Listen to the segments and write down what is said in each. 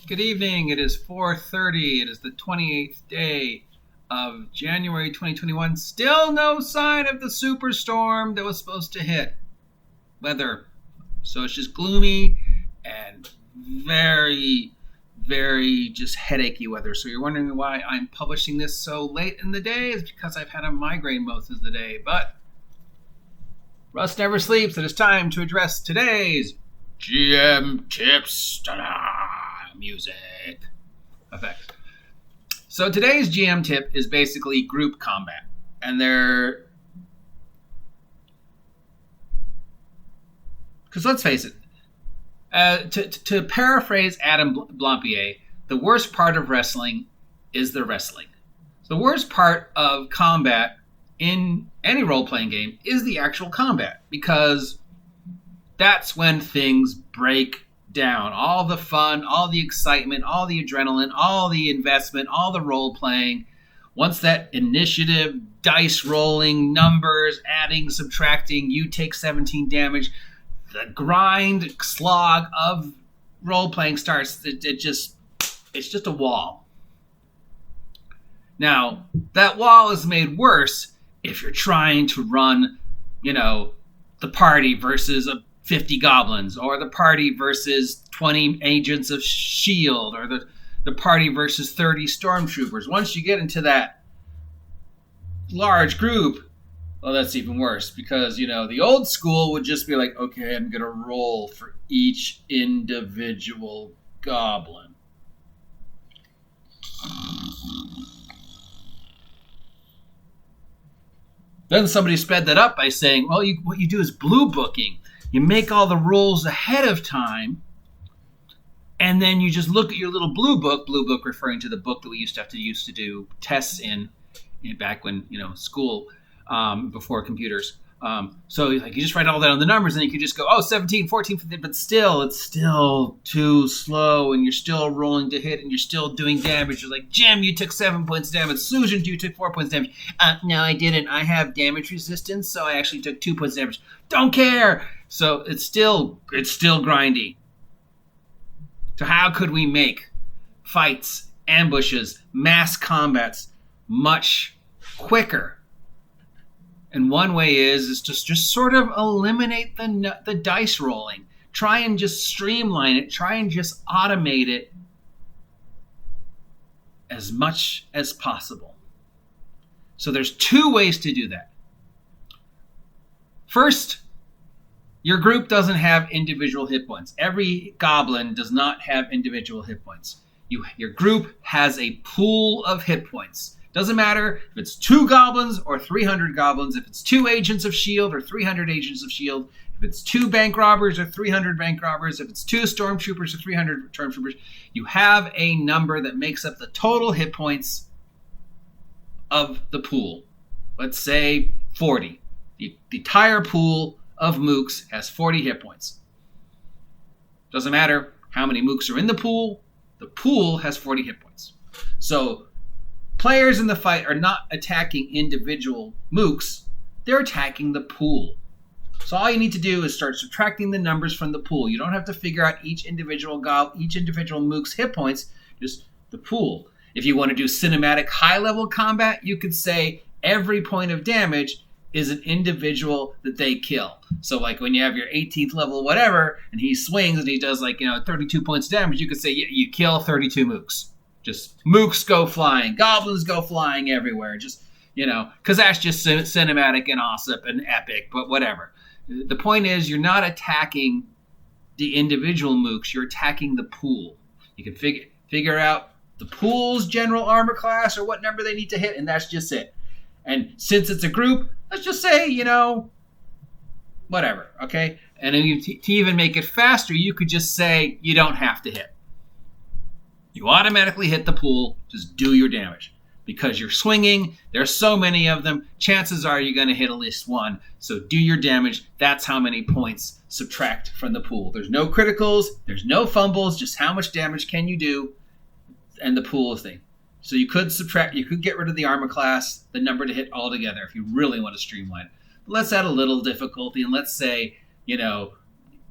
Good evening. It is 4:30. It is the 28th day of January 2021. Still no sign of the superstorm that was supposed to hit. Weather. So it's just gloomy and very, very just headachy weather. So you're wondering why I'm publishing this so late in the day. It's because I've had a migraine most of the day. But Russ never sleeps. It is time to address today's GM tips. Ta-da! Music effects. So today's GM tip is basically group combat, and because let's face it, to paraphrase Adam Blampier, the worst part of wrestling is the wrestling. So the worst part of combat in any role-playing game is the actual combat, because that's when things break down. All the fun, all the excitement, all the adrenaline, all the investment, all the role playing. Once that initiative, dice rolling, numbers, adding, subtracting, you take 17 damage, the grind, slog of role playing starts. It's just a wall. Now, that wall is made worse if you're trying to run, the party versus 50 goblins, or the party versus 20 agents of S.H.I.E.L.D., or the party versus 30 stormtroopers. Once you get into that large group, well, that's even worse, because, the old school would just be like, okay, I'm going to roll for each individual goblin. Then somebody sped that up by saying, well, what you do is blue booking. You make all the rolls ahead of time, and then you just look at your little blue book referring to the book that we used to do tests in back when, school, before computers. So you just write all that on the numbers, and you can just go, 17, 14, 15, but still, it's still too slow, and you're still rolling to hit, and you're still doing damage. You're like, Jim, you took 7 points damage. Susan, you took 4 points damage. No, I didn't. I have damage resistance, so I actually took 2 points damage. Don't care! So it's still grindy. So how could we make fights, ambushes, mass combats much quicker? And one way is to just sort of eliminate the dice rolling. Try and just streamline it. Try and just automate it as much as possible. So there's 2 ways to do that. First, your group doesn't have individual hit points. Every goblin does not have individual hit points. Your group has a pool of hit points. Doesn't matter if it's 2 goblins or 300 goblins, if it's 2 agents of S.H.I.E.L.D. or 300 agents of S.H.I.E.L.D., if it's 2 bank robbers or 300 bank robbers, if it's 2 stormtroopers or 300 stormtroopers, you have a number that makes up the total hit points of the pool. Let's say 40. The entire pool of mooks has 40 hit points. Doesn't matter how many mooks are in the pool has 40 hit points. So players in the fight are not attacking individual mooks, they're attacking the pool. So all you need to do is start subtracting the numbers from the pool. You don't have to figure out each individual mook's hit points, just the pool. If you want to do cinematic high-level combat, you could say every point of damage is an individual that they kill. So like when you have your 18th level whatever, and he swings and he does 32 points of damage, you could say you kill 32 mooks. Just mooks go flying, goblins go flying everywhere. Just, because that's just cinematic and awesome and epic, but whatever. The point is, you're not attacking the individual mooks, you're attacking the pool. You can figure out the pool's general armor class or what number they need to hit, and that's just it. And since it's a group, let's just say, whatever, okay? And then to even make it faster, you could just say you don't have to hit. You automatically hit the pool, just do your damage. Because you're swinging, there's so many of them, chances are you're going to hit at least one. So do your damage, that's how many points subtract from the pool. There's no criticals, there's no fumbles, just how much damage can you do, and the pool thing. So you could get rid of the armor class, the number to hit altogether if you really want to streamline it. But let's add a little difficulty, and let's say,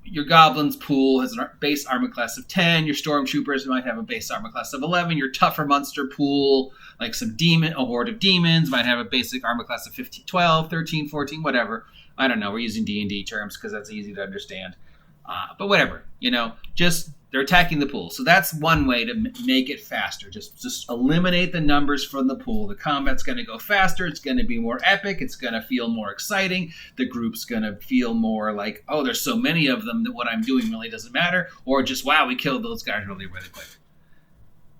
your goblins pool has a base armor class of 10. Your stormtroopers might have a base armor class of 11. Your tougher monster pool, like a horde of demons, might have a basic armor class of 15, 12, 13, 14, whatever. I don't know. We're using D&D terms because that's easy to understand. But whatever, just they're attacking the pool. So that's one way to make it faster. Just eliminate the numbers from the pool. The combat's going to go faster. It's going to be more epic. It's going to feel more exciting. The group's going to feel more like, oh, there's so many of them that what I'm doing really doesn't matter. Or just, wow, we killed those guys really, really quick.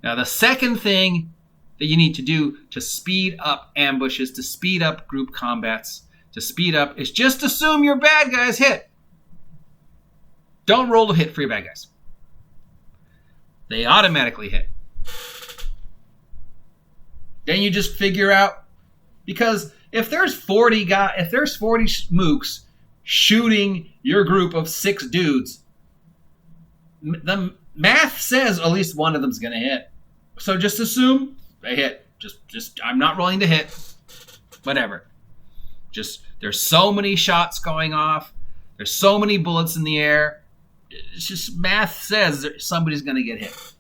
Now, the second thing that you need to do to speed up ambushes, to speed up group combats, to speed up is just assume your bad guys hit. Don't roll to hit for your bad guys. They automatically hit. Then you just figure out, because if there's 40 mooks shooting your group of 6 dudes, the math says at least one of them's going to hit. So just assume they hit. Just I'm not rolling to hit. Whatever. Just there's so many shots going off. There's so many bullets in the air. It's just math says that somebody's going to get hit.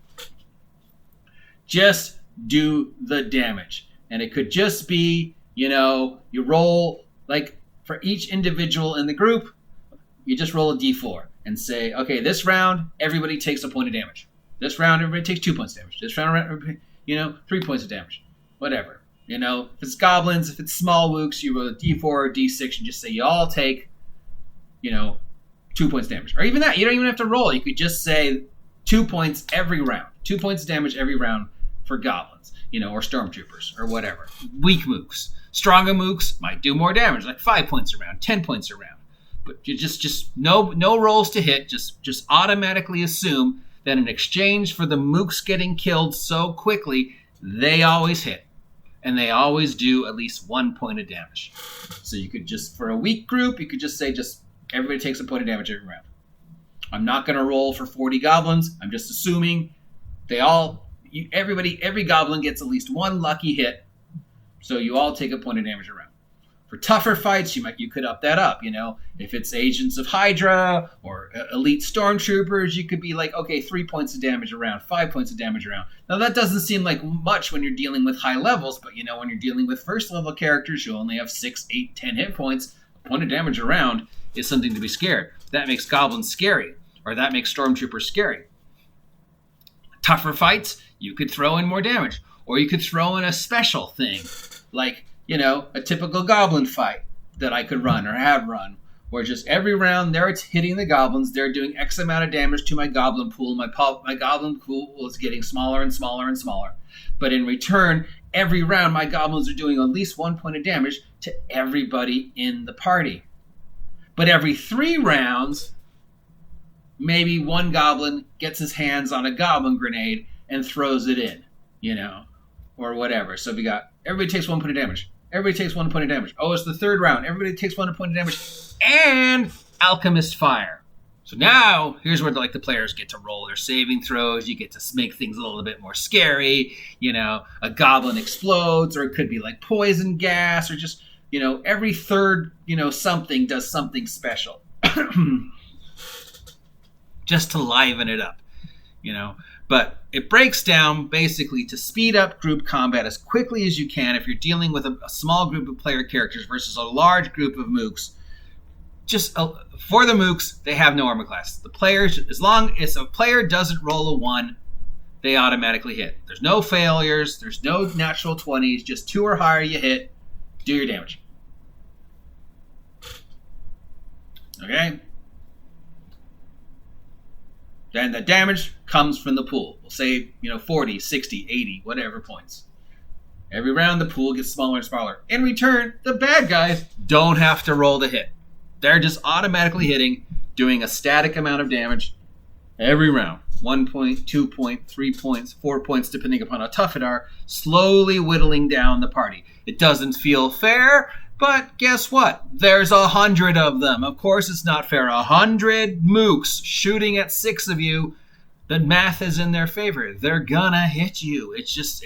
Just do the damage. And it could just be, you roll, like for each individual in the group, you just roll a d4 and say, okay, this round, everybody takes a point of damage. This round, everybody takes 2 points of damage. This round, everybody, 3 points of damage. Whatever. If it's goblins, if it's small wooks, you roll a d4 or d6 and just say you all take, 2 points damage. Or even that, you don't even have to roll. You could just say 2 points every round. 2 points of damage every round for goblins, or stormtroopers, or whatever. Weak mooks. Stronger mooks might do more damage, like 5 points a round, 10 points a round. But you just no rolls to hit. Just automatically assume that in exchange for the mooks getting killed so quickly, they always hit. And they always do at least 1 point of damage. So you could just, for a weak group, you could just say everybody takes a point of damage every round. I'm not going to roll for 40 goblins. I'm just assuming every goblin gets at least 1 lucky hit. So you all take a point of damage around. For tougher fights, you could up that up. If it's Agents of Hydra or Elite Stormtroopers, you could be like, okay, 3 points of damage around, 5 points of damage around. Now that doesn't seem like much when you're dealing with high levels, but when you're dealing with first level characters, you only have 6, 8, 10 hit points. A point of damage around is something to be scared. That makes goblins scary, or that makes stormtroopers scary. Tougher fights, you could throw in more damage, or you could throw in a special thing, like, a typical goblin fight that I could run or have run, where just every round it's hitting the goblins, they're doing X amount of damage to my goblin pool. My goblin pool is getting smaller and smaller and smaller. But in return, every round my goblins are doing at least 1 point of damage to everybody in the party. But every 3 rounds, maybe one goblin gets his hands on a goblin grenade and throws it in, or whatever. So we got everybody takes 1 point of damage. Everybody takes 1 point of damage. Oh, it's the 3rd round. Everybody takes 1 point of damage. And Alchemist Fire. So now, here's where the players get to roll their saving throws. You get to make things a little bit more scary. A goblin explodes, or it could be like poison gas, or just, every 3rd, something does something special. Just to liven it up, But it breaks down basically to speed up group combat as quickly as you can if you're dealing with a small group of player characters versus a large group of mooks. Just for the mooks, they have no armor class. The players, as long as a player doesn't roll a 1, they automatically hit. There's no failures. There's no natural 20s. Just 2 or higher you hit. Do your damage. Okay? Then the damage comes from the pool. We'll say, 40, 60, 80, whatever points. Every round, the pool gets smaller and smaller. In return, the bad guys don't have to roll to hit. They're just automatically hitting, doing a static amount of damage every round. 1 point, 2 point, 3 points, 4 points, depending upon how tough it are, slowly whittling down the party. It doesn't feel fair, but guess what? There's 100 of them. Of course it's not fair. 100 mooks shooting at 6 of you. The math is in their favor. They're gonna hit you. It's just,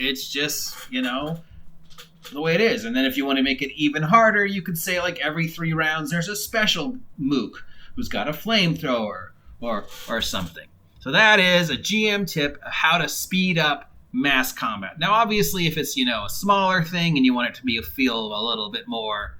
the way it is. And then if you want to make it even harder, you could say like every 3 rounds there's a special mook who's got a flamethrower or something. So that is a GM tip of how to speed up mass combat. Now, obviously, if it's, a smaller thing and you want it to feel a little bit more,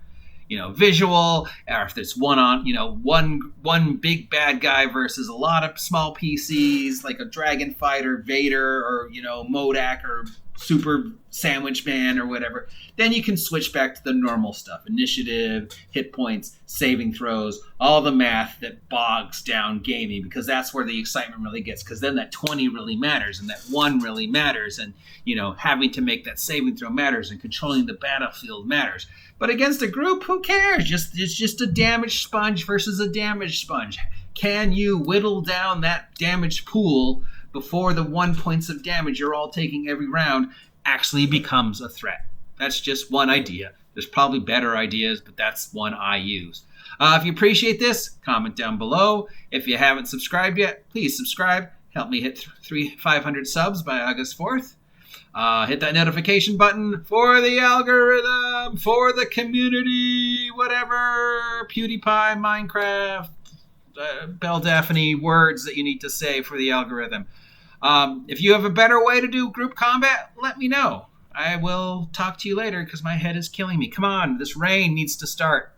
visual, or if there's one big bad guy versus a lot of small PCs like a Dragon Fighter, Vader, or, Modak, or Super Sandwich Man, or whatever, then you can switch back to the normal stuff. Initiative, hit points, saving throws, all the math that bogs down gaming, because that's where the excitement really gets, because then that 20 really matters, and that 1 really matters, and, having to make that saving throw matters, and controlling the battlefield matters. But against a group, who cares? It's just a damage sponge versus a damage sponge. Can you whittle down that damage pool before the 1 points of damage you're all taking every round actually becomes a threat? That's just one idea. There's probably better ideas, but that's one I use. If you appreciate this, comment down below. If you haven't subscribed yet, please subscribe. Help me hit 500 subs by August 4th. Hit that notification button for the algorithm, for the community, whatever, PewDiePie, Minecraft, Bell Daphne words that you need to say for the algorithm. If you have a better way to do group combat, let me know. I will talk to you later because my head is killing me. Come on, this rain needs to start.